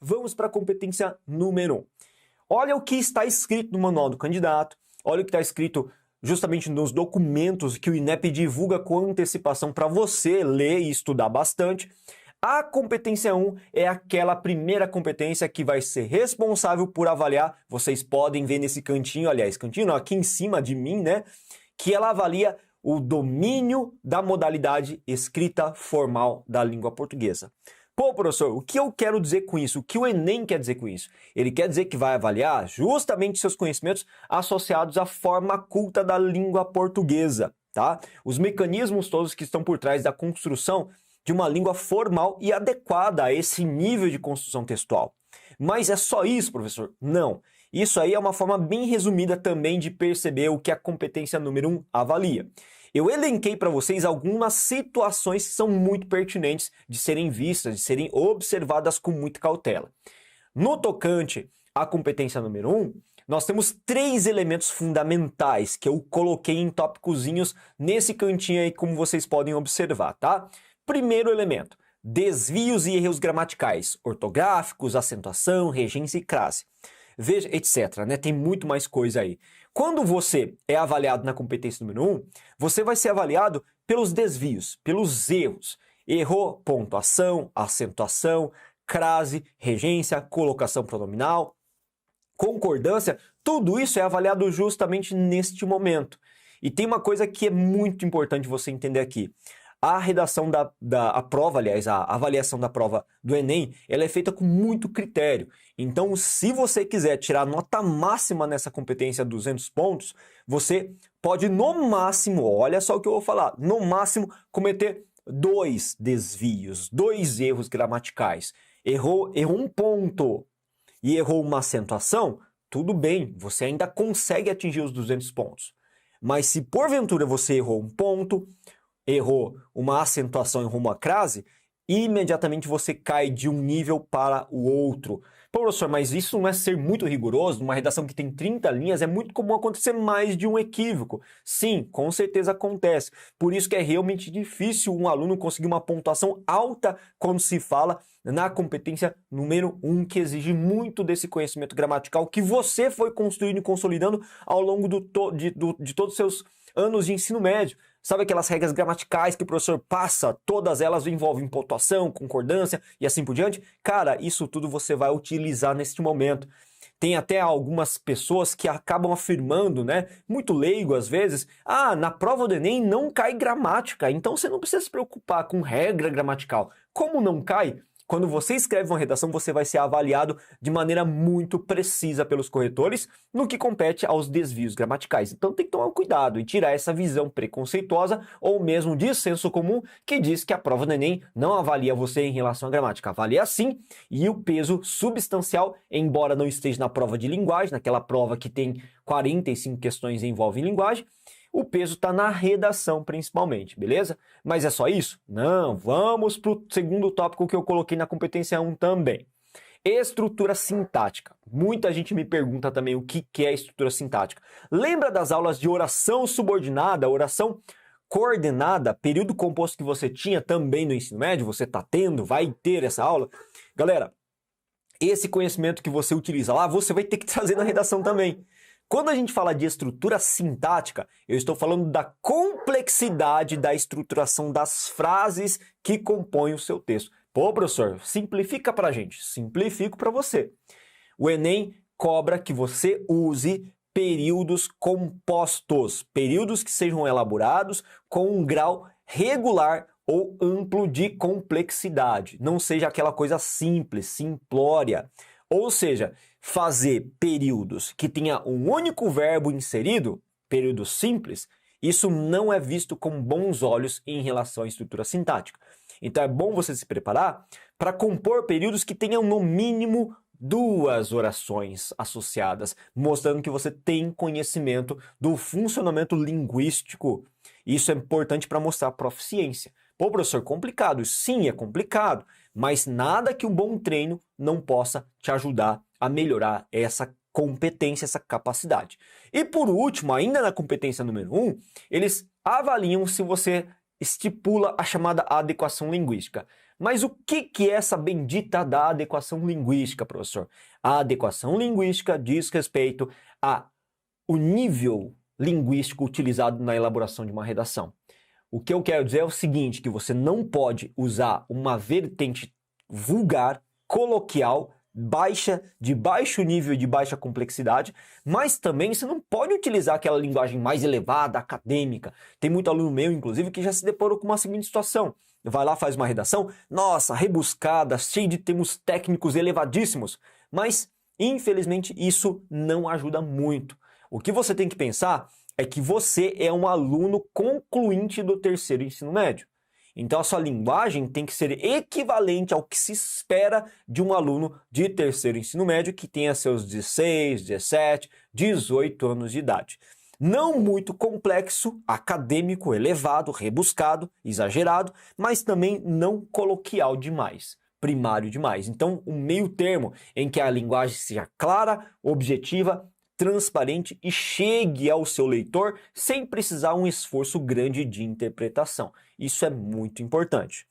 Vamos para a competência número 1. Olha o que está escrito no manual do candidato, olha o que está escrito justamente nos documentos que o INEP divulga com antecipação para você ler e estudar bastante. A competência 1 é aquela primeira competência que vai ser responsável por avaliar, vocês podem ver nesse cantinho, aliás, cantinho não, aqui em cima de mim, né? Que ela avalia o domínio da modalidade escrita formal da língua portuguesa. Pô, professor, o que eu quero dizer com isso? O que o Enem quer dizer com isso? Ele quer dizer que vai avaliar justamente seus conhecimentos associados à forma culta da língua portuguesa, tá? Os mecanismos todos que estão por trás da construção de uma língua formal e adequada a esse nível de construção textual. Mas é só isso, professor? Não. Isso aí é uma forma bem resumida também de perceber o que a competência número 1 avalia. Eu elenquei para vocês algumas situações que são muito pertinentes de serem vistas, de serem observadas com muita cautela. No tocante à competência número 1, nós temos 3 elementos fundamentais que eu coloquei em tópicozinhos nesse cantinho aí, como vocês podem observar, tá? Primeiro elemento, desvios e erros gramaticais, ortográficos, acentuação, regência e crase. Veja, etc, né? Tem muito mais coisa aí. Quando você é avaliado na competência número 1, você vai ser avaliado pelos desvios, pelos erros. Errou pontuação, acentuação, crase, regência, colocação pronominal, concordância, tudo isso é avaliado justamente neste momento. E tem uma coisa que é muito importante você entender aqui. A redação da prova, aliás, a avaliação da prova do Enem, ela é feita com muito critério. Então, se você quiser tirar nota máxima nessa competência 200 pontos, você pode no máximo, olha só o que eu vou falar, no máximo cometer 2 desvios, 2 erros gramaticais. Errou um ponto e errou uma acentuação, tudo bem, você ainda consegue atingir os 200 pontos. Mas se porventura você errou um ponto, errou uma acentuação, errou uma crase, imediatamente você cai de um nível para o outro. Pô, professor, mas isso não é ser muito rigoroso? Numa redação que tem 30 linhas, é muito comum acontecer mais de um equívoco. Sim, com certeza acontece. Por isso que é realmente difícil um aluno conseguir uma pontuação alta quando se fala na competência número 1, que exige muito desse conhecimento gramatical que você foi construindo e consolidando ao longo de todos os seus anos de ensino médio. Sabe aquelas regras gramaticais que o professor passa? Todas elas envolvem pontuação, concordância e assim por diante? Cara, isso tudo você vai utilizar neste momento. Tem até algumas pessoas que acabam afirmando, né, muito leigo às vezes, na prova do Enem não cai gramática, então você não precisa se preocupar com regra gramatical. Como não cai? Quando você escreve uma redação, você vai ser avaliado de maneira muito precisa pelos corretores no que compete aos desvios gramaticais. Então tem que tomar cuidado e tirar essa visão preconceituosa ou mesmo de senso comum que diz que a prova do Enem não avalia você em relação à gramática. Avalia sim, e o peso substancial, embora não esteja na prova de linguagem, naquela prova que tem 45 questões e envolve linguagem, o peso está na redação principalmente, beleza? Mas é só isso? Não, vamos para o segundo tópico que eu coloquei na competência 1 também. Estrutura sintática. Muita gente me pergunta também o que é estrutura sintática. Lembra das aulas de oração subordinada, oração coordenada, período composto que você tinha também no ensino médio? Você está tendo, vai ter essa aula? Galera, esse conhecimento que você utiliza lá, você vai ter que trazer na redação também. Quando a gente fala de estrutura sintática, eu estou falando da complexidade da estruturação das frases que compõem o seu texto. Pô, professor, simplifica pra gente. Simplifico para você. O Enem cobra que você use períodos compostos, períodos que sejam elaborados com um grau regular ou amplo de complexidade. Não seja aquela coisa simples, simplória. Ou seja, fazer períodos que tenha um único verbo inserido, período simples, isso não é visto com bons olhos em relação à estrutura sintática. Então é bom você se preparar para compor períodos que tenham no mínimo 2 orações associadas, mostrando que você tem conhecimento do funcionamento linguístico. Isso é importante para mostrar proficiência. Pô, professor, complicado. Sim, é complicado, mas nada que um bom treino não possa te ajudar a melhorar essa competência, essa capacidade. E por último, ainda na competência número 1, eles avaliam se você estipula a chamada adequação linguística. Mas o que é essa bendita da adequação linguística, professor? A adequação linguística diz respeito ao nível linguístico utilizado na elaboração de uma redação. O que eu quero dizer é o seguinte, que você não pode usar uma vertente vulgar, coloquial, de baixo nível e de baixa complexidade, mas também você não pode utilizar aquela linguagem mais elevada, acadêmica. Tem muito aluno meu, inclusive, que já se deparou com uma seguinte situação. Vai lá, faz uma redação, nossa, rebuscada, cheia de termos técnicos elevadíssimos, mas, infelizmente, isso não ajuda muito. O que você tem que pensar é que você é um aluno concluinte do terceiro ensino médio. Então a sua linguagem tem que ser equivalente ao que se espera de um aluno de terceiro ensino médio que tenha seus 16, 17, 18 anos de idade. Não muito complexo, acadêmico, elevado, rebuscado, exagerado, mas também não coloquial demais, primário demais. Então um meio termo em que a linguagem seja clara, objetiva, transparente e chegue ao seu leitor sem precisar um esforço grande de interpretação. Isso é muito importante.